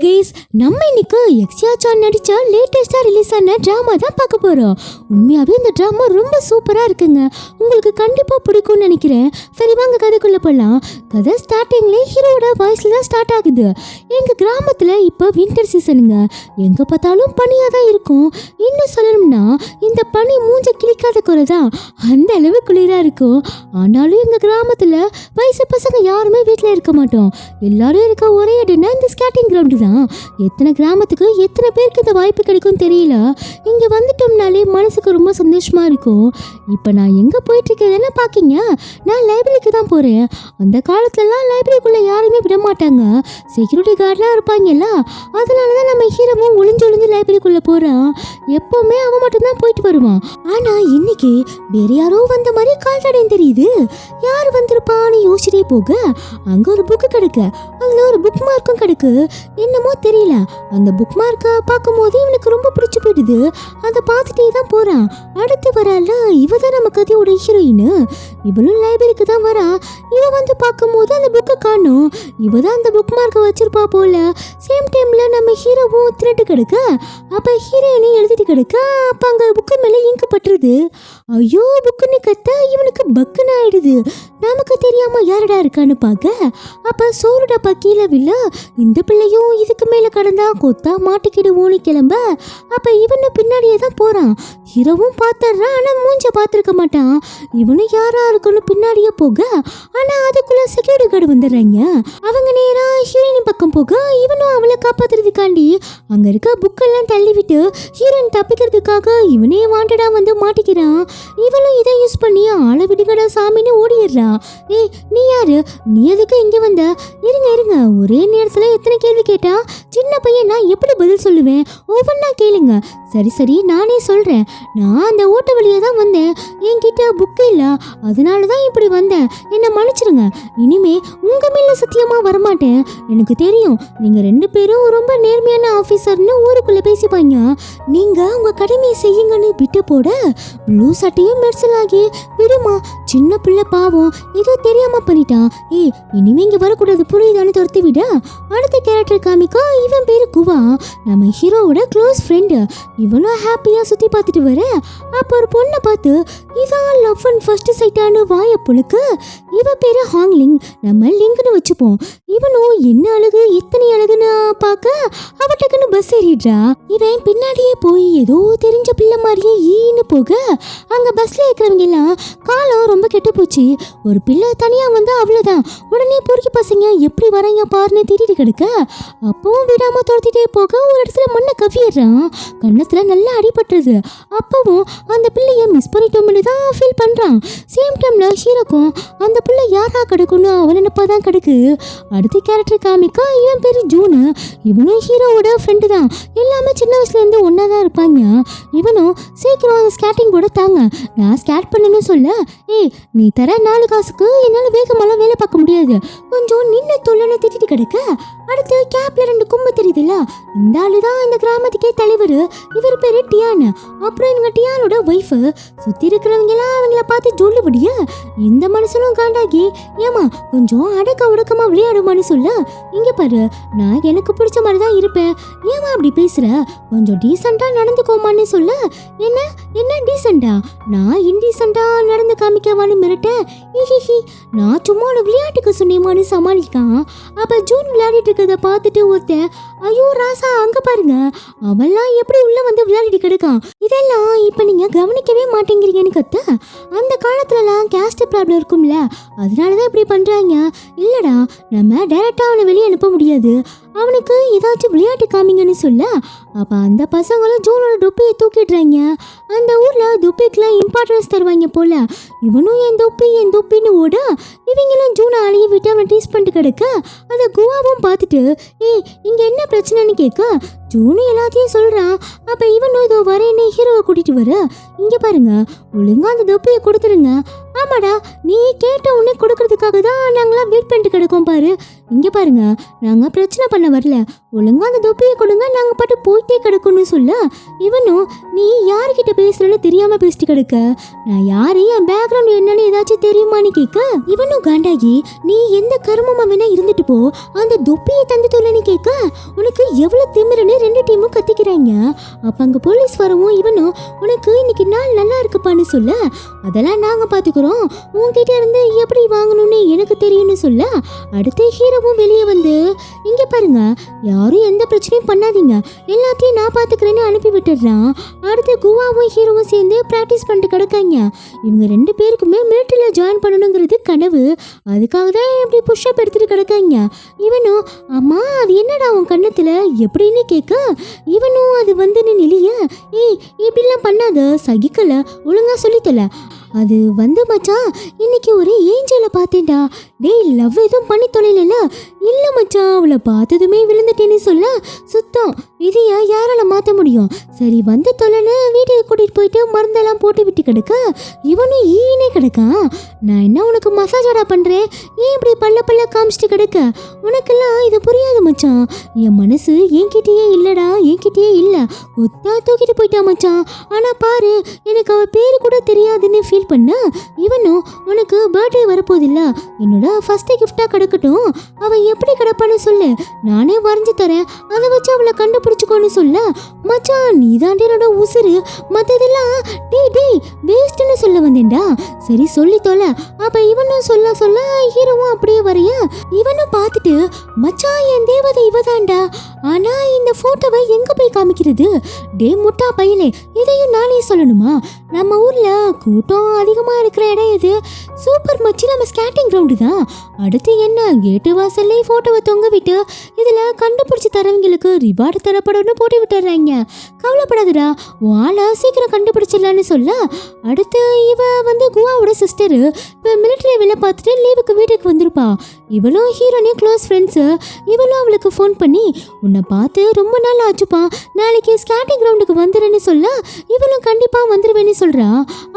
Guys, நம்ம இன்னைக்கு எக்ஸியா San நடிச்ச லேட்டஸ்டா ரிலீஸ் ஆன டிராமா தான் பார்க்க போறோம். உண்மையாவே இந்த டிராமா ரொம்ப சூப்பரா இருக்குங்க. உங்களுக்கு கண்டிப்பா பிடிக்கும்னு நினைக்கிறேன். சரி வாங்க கதைக்குள்ள போலாம். கதை ஸ்டார்டிங்ல ஹீரோட வாய்ஸ்ல தான் ஸ்டார்ட் ஆகுது. எங்க கிராமத்துல இப்போ வின்டர் சீசனுங்க. எங்க பார்த்தாலும் பனியா தான் இருக்கும். இன்னும் சொல்லணும்னா இந்த பனி மூஞ்ச கிளிக்காத குறை தான். அந்த அளவு குளிரா இருக்கும். ஆனாலும் எங்க கிராமத்துல வயசு பசங்க யாருமே வீட்டில் இருக்க மாட்டோம். எல்லாரும் இருக்க ஒரே இடம்னா இந்த ஸ்கேட்டிங் கிரவுண்டு தான். எத்தனை கிராமத்துக்கு எத்தனை பேருக்கு இந்த வாய்ப்பு கிடைக்கும் தெரியல. இங்கே வந்துட்டோம்னாலே மனசுக்கு ரொம்ப சந்தோஷமா இருக்கும். இப்போ நான் எங்கே போயிட்டு இருக்கேன்னு பார்க்கிங்க, நான் லைப்ரரிக்கு தான் போகிறேன். அந்த காலத்துலலாம் லைப்ரரிக்குள்ளே யாருமே விட மாட்டாங்க. செக்யூரிட்டி கார்டெலாம் இருப்பாங்கல்ல, அதனால தான் நம்ம ஹீரோவும் ஒளிஞ்சு லைப்ரரிக்குள்ளே போகிறான். எப்போவுமே அவன் மட்டும்தான் போயிட்டு வருவான். ஆனால் இன்னைக்கு வேற யாரோ வந்த மாதிரி கால் தடையும் தெரியுது. யார் வந்திருப்பான்னு யோசிச்சிட்டே போக அங்கே ஒரு புக்கு கிடக்கு. அதில் ஒரு புக் மார்க்கும் கிடக்கு. என்னமோ தெரியல, அந்த புக் மார்க்கை பார்க்கும்போது இவனுக்கு ரொம்ப பிடிச்சி போயிடுது. அதை பார்த்துட்டே தான் போகிறான். அடுத்து வரால இவ தான் நம்ம கதையோட ஹீரோயின். இவளும் லைப்ரரிக்கு தான் வரா. இவ வந்து பார்க்கும்போது அந்த புக்கை காணும். இவ தான் அந்த புக் மார்க்கை வச்சிருப்பா போல. சேம் டைம்ல நம்ம ஹீரோவும் திருட்டு கிடக்க. அப்போ ஹீரோயினி எழுதிட்டு கிடக்க. அப்போ அங்கே புக்கு மேலே இங்கு பட்டுருது. ஐயோ புக்குன்னு கத்த இவனுக்கு பக்குன்னு ஆயிடுது. நமக்கு தெரியாம யாரடா இருக்கான்னு பார்க்க அப்ப சோறுடப்பா கீழே வில்ல. இந்த பிள்ளையும் இதுக்கு மேல கடந்தா கொத்தா மாட்டிக்கிடுவோன்னு கிளம்ப அப்ப இவனு பின்னாடியே தான் போறான். ஹீரோவும் பார்த்துடுறான். ஆனா மூஞ்ச பார்த்துருக்க மாட்டான். இவனும் யாரா இருக்குன்னு பின்னாடியே போக ஆனா அதுக்குள்ள செக்யூரிட்டி கார்டு வந்துடுறாங்க. அவங்க நேரா ஹீரோயின் பக்கம் போக இவனும் அவளை காப்பாத்துறதுக்காண்டி அங்க இருக்க புக்கெல்லாம் தள்ளி விட்டு ஹீரோயின் தப்பிக்கிறதுக்காக இவனே வாண்டடா வந்து மாட்டிக்கிறான். இவளும் இதை யூஸ் பண்ணி ஆளை விடுகடா சாமின்னு ஓடிடுறான். ஏய் நீ யாரு? நீ எதுக்கு இங்க வந்த? இருங்க ஒரே நேரத்துல எத்தனை கேள்வி கேட்டா சின்ன பையன் நான் எப்படி பதில் சொல்லுவேன்? ஒவ்வொன்றா கேளுங்க. சரி நானே சொல்றேன். நான் அந்த ஓட்ட வழியா தான் வந்தேன். என்கிட்ட புக்கு இல்ல, அதனால தான் இப்படி வந்தேன். என்னை மன்னிச்சிருங்க. இனிமே உங்க மேல சத்தியமா வரமாட்டேன். எனக்கு தெரியும் நீங்க ரெண்டு பேரும் ரொம்ப நேர்மையான ஆபீசர்னு ஊருக்குள்ள பேசிப்பாங்க. நீங்க உங்க கடமையை செய்யுங்கன்னு விட்டு போட ப்ளூ சட்டையும் மெர்சலாகி விடுமா, சின்ன பிள்ளை பாவம் ஏதோ தெரியாம பண்ணிட்டான். ஏய் இனிமே இங்க வரக்கூடாது புரியுதான்னு துரத்தி விட அடுத்த கேரக்டர் காமிக்கா. இவன் பேரு குவா, நம்ம ஹீரோவோட க்ளோஸ் ஃப்ரெண்டு. இவனும் ஹாப்பியா சுத்தி பார்த்துட்டு வர அப்போ ஒரு பொண்ணை பார்த்து இதான் லவ் அண்ட் ஃபர்ஸ்ட் சைட்டானு வாய புழுக்கு. இவ பேரு ஹாங்லிங், நம்ம லிங்க்னு வச்சுப்போம். இவனும் என்ன அழகு எத்தனை அழகுன்னு பார்க்க அவட்டுக்குன்னு பஸ் ஏறிடுறா. இவன் பின்னாடியே போய் ஏதோ தெரிஞ்ச பிள்ளை மாதிரியே ஈன்னு போக அங்க பஸ்ல இருக்கிறவங்க எல்லாம் காலம் ரொம்ப கெட்டு போச்சு. ஒரு பிள்ளை தனியா வந்து அவ்வளவுதான். உடனே பொறுக்கி பசங்க எப்படி வராங்க பாருன்னு திட்டிட்டு கிடக்க அப்பவும் விடாம துரத்திட்டே போக ஒரு இடத்துல மண்ணை கவியிடுறான். கண்ணத்துல நல்லா அடிபட்டுருது. அப்பவும் அந்த பிள்ளைய மிஸ் பண்ணிட்டோம்னு தான் ஃபீல் பண்றான். சேம் டைம்ல ஹீரோக்கும் அந்த பிள்ளை யாரா கிடக்குன்னு அவன் நினைப்பாதான் கிடக்கு. அடுத்த கேரக்டர் காமிக்கா இவன் பேரு ஜூனு. இவனும் ஹீரோவோட ஃப்ரெண்டு தான். எல்லாமே சின்ன வயசுல இருந்து ஒன்னா தான் இருப்பாங்க. இவனும் சீக்கிரம் அந்த ஸ்கேட்டிங் கூட தாங்க நான் ஸ்கேட் பண்ணணும்னு சொல்ல ஏய் நீ தர 4 காசுக்கு என்னால வேகமெல்லாம் வேலை பார்க்க முடியாது, கொஞ்சம் நின்று தொல்லன்னு திட்டிட்டு கிடக்க. அடுத்து கேப்ல 2 கும்பு தெரியுதுல்ல, இந்த ஆளு தான் இந்த கிராமத்துக்கே தலைவர். இவர் பேரு டியான். அப்புறம் இவங்க டியானோட ஒய்ஃபு. சுத்தி இருக்கிறவங்க எல்லாம் அவங்கள பார்த்து ஜொல்லுபடிய இந்த மனுஷனும் காண்டாகி ஏமா கொஞ்சம் அடக்க உடக்கமா விளையாடுமான்னு சொல்ல இங்க பாரு நான் எனக்கு பிடிச்ச மாதிரி தான் இருப்பேன், ஏமா அப்படி பேசுற, கொஞ்சம் டீசெண்டா நடந்துக்கோமான்னு சொல்ல என்ன டீசெண்டா, நான் இன்டீசெண்டா நடந்து காமிக்கவான்னு மிரட்ட நான் சும்மா ஒரு விளையாட்டுக்கு சொன்னேமான்னு சமாளிக்கான். அப்ப ஜூன் விளையாடிட்டு இருக்கிறத பார்த்துட்டு ஒருத்தன் ஐயோ ராசா அங்க பாருங்க அவெல்லாம் எப்படி உள்ள வந்து விளையாடிட்டு கிடக்கான், இதெல்லாம் இப்ப நீங்க கவனிக்கவே மாட்டேங்கிறீங்கன்னு கத்த. அந்த காலத்துலலாம் கேஸ்ட் ப்ராப்ளம் இருக்கும்ல, அதனாலதான் இப்படி பண்றாங்க. இல்லடா நம்ம டைரக்டா அவனை வெளியே அனுப்ப முடியாது, அவனுக்கு ஏதாச்சும் விளையாட்டு காமிங்கன்னு சொல்ல அப்ப அந்த பசங்களும் ஜூனோட தொப்பியை தூக்கிடுறாங்க. அந்த ஊர்ல தொப்பிக்குலாம் இம்பார்ட்டன்ஸ் தருவாங்க போல. இவனும் என் தொப்பின்னு ஓட இவங்களும் ஜூனை அழிய விட்டு அவனை டீஸ் பண்ணிட்டு கிடக்க. அதை குவாவும் பார்த்துட்டு ஏய் இங்க என்ன பிரச்சனைன்னு கேட்க ஜூனு எல்லாத்தையும் சொல்றான். அப்ப இவனும் இதோ வரேன்னு ஹீரோவை கூட்டிட்டு வர இங்க பாருங்க ஒழுங்கா அந்த தொப்பியை கொடுத்துருங்க, ஆமாடா, நீ கேட்ட உடனே கொடுக்கறதுக்காக தான் நாங்களாம் வெயிட் பண்ணிட்டு கிடக்கோம் பாரு. இங்கே பாருங்க, நாங்கள் பிரச்சனை பண்ண வரல, ஒழுங்கா அந்த தொப்பியை கொடுங்க, நாங்கள் பாட்டு போயிட்டே கிடக்கும்னு சொல்ல இவனும் நீ யாருக்கிட்ட பேசுறேன்னு தெரியாம பேசிட்டு கிடக்க, நான் யாரு, என் பேக்ரவுண்ட் என்னன்னு ஏதாச்சும் தெரியுமான்னு கேட்க இவனும் காண்டாகி நீ எந்த கருமமா வேணா இருந்துட்டு போ, அந்த தொப்பியை தந்து தொலைன்னு கேட்க உனக்கு எவ்வளவு திமிருன்னு ரெண்டு டீமும் கத்திக்கிறாங்க. அப்ப அங்க போலீஸ் வரவும் இவனும் உனக்கு இன்னைக்கு நாள் நல்லா இருக்குப்பான்னு சொல்ல அதெல்லாம் நாங்க பாத்துக்கிறோம், உன்கிட்ட இருந்து எப்படி வாங்கணும்னு எனக்கு தெரியும்னு சொல்ல அடுத்த ஹீரோவும் வெளியே வந்து இங்க பாருங்க, யாரும் எந்த பிரச்சனையும் பண்ணாதீங்க, எல்லாத்தையும் நான் பாத்துக்கிறேன்னு அனுப்பி விட்டுடுறான். அடுத்து குவாவும் ஹீரோவும் சேர்ந்து பிராக்டிஸ் பண்ணிட்டு கிடக்காங்க. இவங்க ரெண்டு பேருக்குமே மிலிட்டரியில ஜாயின் பண்ணணுங்கிறது கனவு, அதுக்காக தான் இப்படி புஷ்அப் எடுத்துட்டு கிடக்காங்க. இவனும் அம்மா அது என்னடா உன் கண்ணத்துல எப்படின்னு கேட்க இவனும் அது வந்து நிலைய ஏய் இப்படிலாம் பண்ணாத, சகிக்கல, ஒழுங்கா சொல்லித்தல. அது வந்து மச்சான் இன்னைக்கு ஒரு ஏஞ்சலை பார்த்தேன்டா. டேய் லவ் எதுவும் பண்ணி தொலைல? இல்லை மச்சான், அவளை பார்த்ததுமே விழுந்துட்டேன்னு சொல்ல சுத்தம் இதைய யாரால மாற்ற முடியும், சரி வந்து தொலைன்னு வீட்டுக்கு கூட்டிகிட்டு போயிட்டு மருந்தெல்லாம் போட்டு விட்டு கிடக்க இவனும் ஈனே கிடக்கான். நான் என்ன உனக்கு மசாஜாடா பண்ணுறேன், ஏன் இப்படி பல்ல பல்ல காமிச்சிட்டு கிடக்க, உனக்கெல்லாம் இது புரியாது மச்சான், என் மனசு என்கிட்டயே இல்லைடா, என்கிட்டயே இல்லை, ஒத்தா தூக்கிட்டு போயிட்டா மச்சான். ஆனால் பாரு எனக்கு அவள் பேர் கூட தெரியாதுன்னு ஃபீல் பண்ண இவனும் உனக்கு பர்த்டே வரப்போதில்ல, என்னோட ஃபர்ஸ்ட் கிஃப்டாக கிடக்கட்டும், அவள் எப்படி கிடப்பான்னு சொல்லு, நானே வரைஞ்சி தரேன், அதை வச்சு அவளை கண்டுபிடிச்சிக்கோன்னு சொல்ல மச்சான் நீ தாண்டி என்னோட உசுறு, மற்றதெல்லாம் டேய் டேய் வேஸ்ட்டுன்னு சொல்ல வந்தேன்டா, சரி சொல்லி தொலை. அப்போ இவனும் சொல்ல சொல்ல ஹீரோவும் அப்படியே வரைய இவனும் பார்த்துட்டு மச்சான் என் தேவதை இவதான்டா, ஆனால் இந்த ஃபோட்டோவை எங்கே போய் காமிக்கிறது, டே முட்டா பையலே இதையும் நானே சொல்லணுமா, நம்ம ஊரில் கூட்டம் அதிகமாக இருக்கிற இடம் இது, சூப்பர் மச்சி நம்ம ஸ்கேட்டிங் கிரவுண்டு தான், அடுத்து என்ன கேட்டு வாசல்லே ஃபோட்டோவை தொங்க விட்டு இதில் கண்டுபிடிச்சி தரவங்களுக்கு ரிவார்டு தரப்படும்னு போட்டு விட்டுறாங்க, கவலைப்படாதுடா வாழை சீக்கிரம் கண்டுபிடிச்சிடலான்னு சொல்ல அடுத்து இவ வந்து குவாவோட சிஸ்டரு இப்போ மிலிட்டரி வேலை பார்த்துட்டு லீவுக்கு வீட்டுக்கு வந்திருப்பா. இவளும் ஹீரோனையும் க்ளோஸ் ஃப்ரெண்ட்ஸு, இவளும் அவளுக்கு ஃபோன் பண்ணி உன்னை பார்த்து ரொம்ப நாள் ஆச்சுப்பா, நாளைக்கு ஸ்கேட்டிங் கிரவுண்டுக்கு வந்துடுன்னு சொல்ல இவளும் கண்டிப்பாக வந்துடுவேன்னு சொல்கிறா.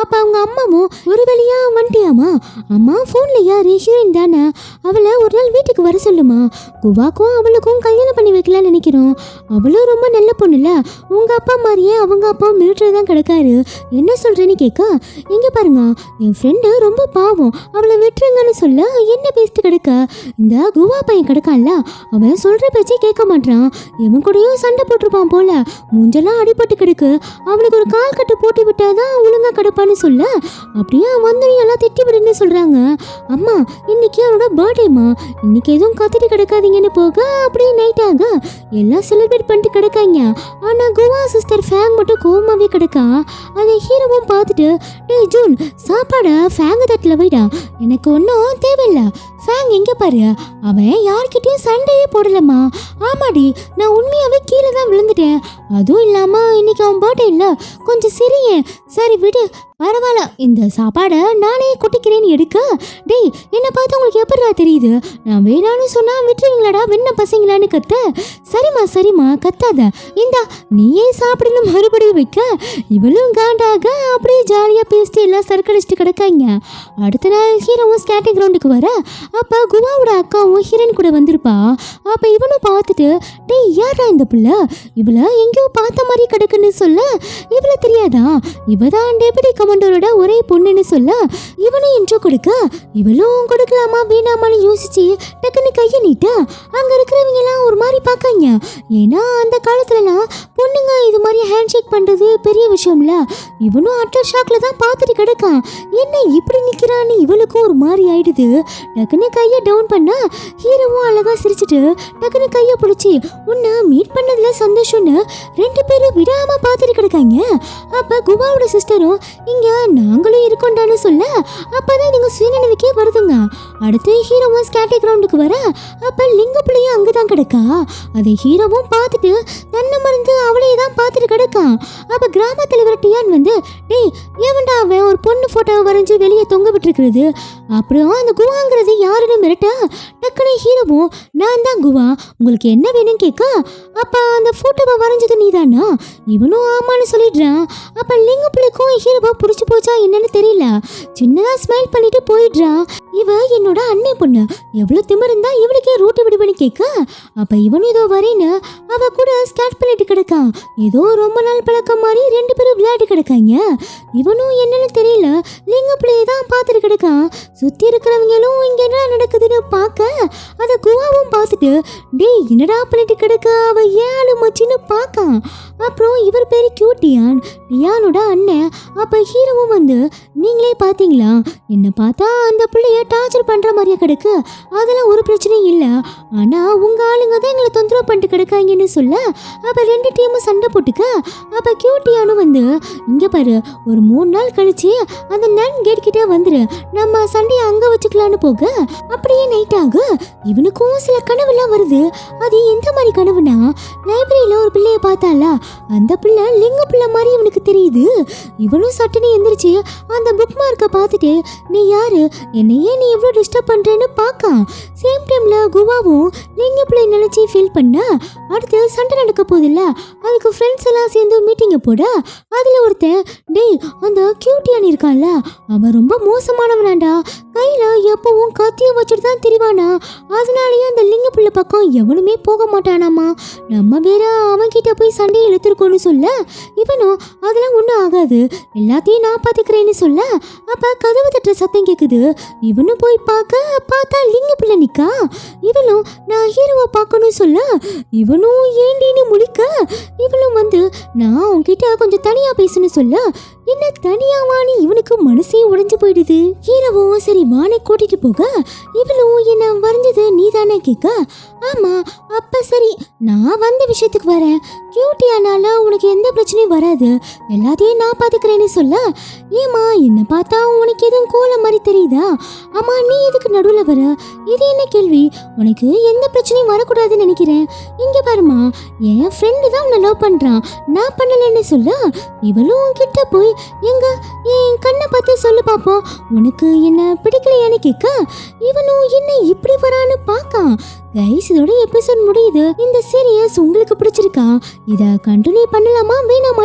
அப்போ அவங்க அம்மாவும் ஒரு வழியாக வந்துட்டியாமா, அம்மா ஃபோனில் யார் ஹீரோயின் தானே, அவளை ஒரு நாள் வீட்டுக்கு வர சொல்லுமா, குவாக்கும் அவளுக்கும் கல்யாணம் பண்ணி வைக்கலான்னு நினைக்கிறோம், அவளும் ரொம்ப நல்ல பொண்ணுல, உங்கள் அப்பா மாதிரியே அவங்க அப்பா மிலிட்டரி தான் கிடக்காரு, என்ன சொல்கிறேன்னு கேட்க இங்கே பாருங்க என் ஃப்ரெண்டு ரொம்ப பாவம், அவளை விட்டுருங்கன்னு சொல்ல என்ன பேசிட்டு கிடக்க இந்த குவா பையன் கிடக்கான்ல அவன் சொல்கிற பேச்சே கேட்க மாட்டான், இவன் கூடயும் சண்டை போட்டிருப்பான் போல, மூஞ்செல்லாம் அடிபட்டு கிடக்கு, அவனுக்கு ஒரு கால் கட்டு போட்டு விட்டாதான் ஒழுங்கா கிடப்பான்னு சொல்ல அப்படியே வந்தனையும் எல்லாம் திட்டி விடுன்னு சொல்கிறாங்க. அம்மா இன்னைக்கு அவனோட பர்த்டேம்மா, இன்னைக்கு எதுவும் கத்திட்டு கிடக்காதீங்கன்னு போக அப்படியே நைட் ஆக எல்லாம் செலிப்ரேட் பண்ணிட்டு கிடக்காங்க. ஆனால் குவா சிஸ்டர் ஃபேங் மட்டும் கோவமாகவே கிடக்கா. அதை ஹீரோவும் பார்த்துட்டு டேய் ஜூன் சாப்பாடை ஃபேங்க தட்டில் வைடா, எனக்கு ஒன்றும் தேவையில்லை, ஃபேங் எங்கே பாரு, அவன் யார்கிட்டயும் சண்டையே போடலம்மா, ஆமாடி நான் உண்மையாகவே கீழே தான் விழுந்துட்டேன், அதுவும் இல்லாமல் இன்னைக்கு அவன் பர்த்டே இல்லை, கொஞ்சம் சிரியேன், சரி விடு பரவாயில்ல, இந்த சாப்பாடை நானே கொட்டிக்கிறேன்னு எடுக்க டேய் என்னை பார்த்து உங்களுக்கு எப்படிடா தெரியுது, நான் வேணான்னு சொன்னால் விட்டுருவீங்களாடா வெண்ண பசங்களான்னு கத்த சரிம்மா சரிம்மா கத்தாத, இந்தா நீயே சாப்பிடுன்னு மறுபடியும் வைக்க இவளும் காண்டாக அப்படியே ஜாலியாக பேசிட்டு எல்லாம் சர்க்கடிச்சிட்டு கிடக்காங்க. அடுத்த நாள் ஹீரோவும் ஸ்கேட்டிங் கிரவுண்டுக்கு வர அப்போ குவாவோட அக்காவும் ஹீரோயின் கூட வந்திருப்பா. அப்போ இவனும் பார்த்துட்டு டேய் யாரா இந்த பிள்ளை, இவளை எங்கேயோ பார்த்த மாதிரி கிடக்குன்னு சொல்ல இவளை தெரியாதா, இவதான் டெபுட்டி கமாண்டரோட ஒரே பொண்ணுன்னு சொல்ல இவனும் இன்ட்ரோ கொடுக்க இவளும் கொடுக்கலாமா வேணாமான்னு யோசிச்சு டக்குன்னு கையை நீட்ட அங்கே இருக்கிறவங்க எல்லாம் ஒரு மாதிரி பார்க்காங்க. ஏன்னா அந்த காலத்துலலாம் பொண்ணுங்க இது மாதிரி ஹேண்ட் ஷேக் பண்ணுறது பெரிய விஷயம்ல, இவனும் அட்டர் ஷாக்ல தான் பார்த்துட்டு கிடக்கான், என்ன இப்படி நிற்கிறான்னு இவளுக்கும் ஒரு மாதிரி ஆயிடுது. டக்குன்னு கையை டவுன் பண்ண ஹீரோவும் அழகா சிரிச்சுட்டு டக்குன்னு கையை பிடிச்சி உன்னை மீட் பண்ணதுல சந்தோஷம்னு ரெண்டு பேரும் விடாம பார்த்துட்டு கிடக்காங்க. அப்போ குவாவோட சிஸ்டரும் இங்கே நாங்களும் இருக்கோண்டான்னு சொல்ல அப்போதான் நீங்கள் சுயநினைவுக்கே வருதுங்க. அடுத்து ஹீரோவும் ஸ்கேட்டிங் கிரவுண்டுக்கு வர அப்போ லிங்க பிள்ளையும் அங்கே தான் கிடக்கா. அதை அதை ஹீரோவும் பார்த்துட்டு தன்னை மறந்து அவளே தான் பார்த்துட்டு கிடக்கான். அப்ப கிராம தலைவர் டியான் வந்து, டேய் ஏவன்டா அவன் ஒரு பொண்ணு போட்டோவை வரைஞ்சி வெளியே தொங்க விட்டுருக்கிறது, அப்புறம் அந்த குவாங்கிறது யாருன்னு மிரட்டா டக்குனு ஹீரோவும், நான் தான் குவா, உங்களுக்கு என்ன வேணும்னு கேட்க, அப்ப அந்த போட்டோவை வரைஞ்சது நீதானா? இவனும் ஆமான்னு சொல்லிடுறான். அப்ப லிங்கு பிள்ளைக்கும் ஹீரோவை பிடிச்சி போச்சா என்னன்னு தெரியல, சின்னதா ஸ்மைல் பண்ணிட்டு போயிடுறான். இவ என்னோட அண்ணே பொண்ணு, எவ்வளவு திமிருந்தா இவளுக்கே ரூட்டு விடுவனு கேட்க, அப்ப இவனும் ஏதோ வரேன்னு அவ கூட ஸ்டார்ட் பண்ணிட்டு கிடக்கான். ஏதோ ரொம்ப நாள் பழக்கம் மாதிரி ரெண்டு பேரும் விளையாட்டு கிடக்காங்க. இவனும் என்னன்னு தெரியல லிங்க பிள்ளையை தான் பார்த்துட்டு கிடக்கான். சுத்தி இருக்கிறவங்களும் இங்க என்ன நடக்குதுன்னு பார்க்க அதை குவாவும் பார்த்துட்டு, டேய் என்னடா பண்ணிட்டு கிடக்க அவ ஏழு மச்சின்னு பார்க்கான். அப்புறம் இவர் பேரு கியூட்டியான், டியானோட அண்ணன். அப்ப ஹீரோவும் வந்து, நீங்களே பார்த்தீங்களா என்ன பார்த்தா அந்த பிள்ளைய டார்ச்சர் பண்ற மாதிரியா கிடக்கு, அதெல்லாம் ஒரு பிரச்சனையும் இல்லை, ஆனா உங்க ஆளுங்க தான் எங்களை தொந்தரவு பண்ணிட்டு கிடக்காங்கன்னு சொல்ல அப்ப ரெண்டு டீமும் சண்டை போட்டுக்க. அப்ப கியூட்டியானும் வந்து, இங்க பாரு ஒரு 3 நாள் கழிச்சு அந்த நன் கேட் கிட்டே வந்துரு, நம்ம சண்டையை அங்க வச்சுக்கலான்னு போக அப்படியே நைட் ஆகு. இவனுக்கும் சில கனவுலாம் வருது. அது எந்த மாதிரி கனவுனா, லைப்ரரியில ஒரு பிள்ளைய பார்த்தால அந்த பிள்ளை லிங்க பிள்ளை மாதிரி இவனுக்கு தெரியுது. இவனும் சட்டுன்னு எந்திரிச்சு அந்த புக் மார்க்கை பார்த்துட்டு, நீ யாரு, என்னையே நீ எவ்வளோ டிஸ்டர்ப் பண்றேன்னு பார்க்கான். சேம் டைம்ல குவாவும் லிங்க பிள்ளை நினைச்சு ஃபீல் பண்ண. அடுத்து சண்டை நடக்க போதில்ல, அதுக்கு ஃப்ரெண்ட்ஸ் எல்லாம் சேர்ந்து மீட்டிங்கை போட அதுல ஒருத்தன், டேய் அந்த கியூட்டியான் இருக்கான்ல அவன் ரொம்ப மோசமானவனாண்டா, கையில எப்பவும் கத்தியை வச்சுட்டு தான் திரிவானா, அதனாலயே அந்த லிங்க பிள்ளை பக்கம் எவனுமே போக மாட்டானாமா, நம்ம வேற அவன்கிட்ட போய் சண்டையை இழுத்துருக்கோன்னு சொல்ல இவனும், அதெல்லாம் ஒன்றும் ஆகாது எல்லாத்தையும் நான் பார்த்துக்கிறேன்னு சொல்ல அப்ப கதவு தட்டுற சத்தம் கேட்குது. இவனும் போய் பார்த்தா லிங்க பிள்ளை நிக்கா. இவனும் நான் ஹீரோவை பார்க்கணும் சொல்ல இவனும் ஏண்டின்னு முழிக்க, இவனும் வந்து நான் உன்கிட்ட கொஞ்சம் தனியா பேசணும் சொல்ல, என்ன தனியாவானி இவனுக்கு மனசே உடைஞ்சு போயிடுது. ஹீரோவும் சரி வானை கூட்டிட்டு போக இவளும் என்ன வரைஞ்சது நீ தானே கேட்க, ஆமா அப்ப சரி நான் வந்த விஷயத்துக்கு வரேன், கியூட்டியானால உனக்கு எந்த பிரச்சனையும் வராது, எல்லாத்தையும் நான் பாத்துக்கிறேன்னு சொல்ல, ஏமா என்ன பார்த்தா உனக்கு எதுவும் கோலம் மாதிரி தெரியுதா, ஆமா நீ எதுக்கு நடுவில் வர, இது என்ன கேள்வி, உனக்கு எந்த பிரச்சனையும் வரக்கூடாதுன்னு நினைக்கிறேன், இங்க பாருமா என் ஃப்ரெண்டு தான் உன்னை லவ் பண்றான், நான் பண்ணலன்னு சொல்ல இவளும் கிட்ட போய், எங்க என் கண்ணை பார்த்து சொல்லு பாப்போம், உனக்கு என்ன பிடிக்கலையான்னு கேட்க இவனும் என்ன இப்படி வரான்னு பார்க்கான். கைஸ் இதோட எபிசோட் முடியுது. இந்த சீரியஸ் உங்களுக்கு பிடிச்சிருக்கா, இதை கண்டினியூ பண்ணலாமா வேணாமா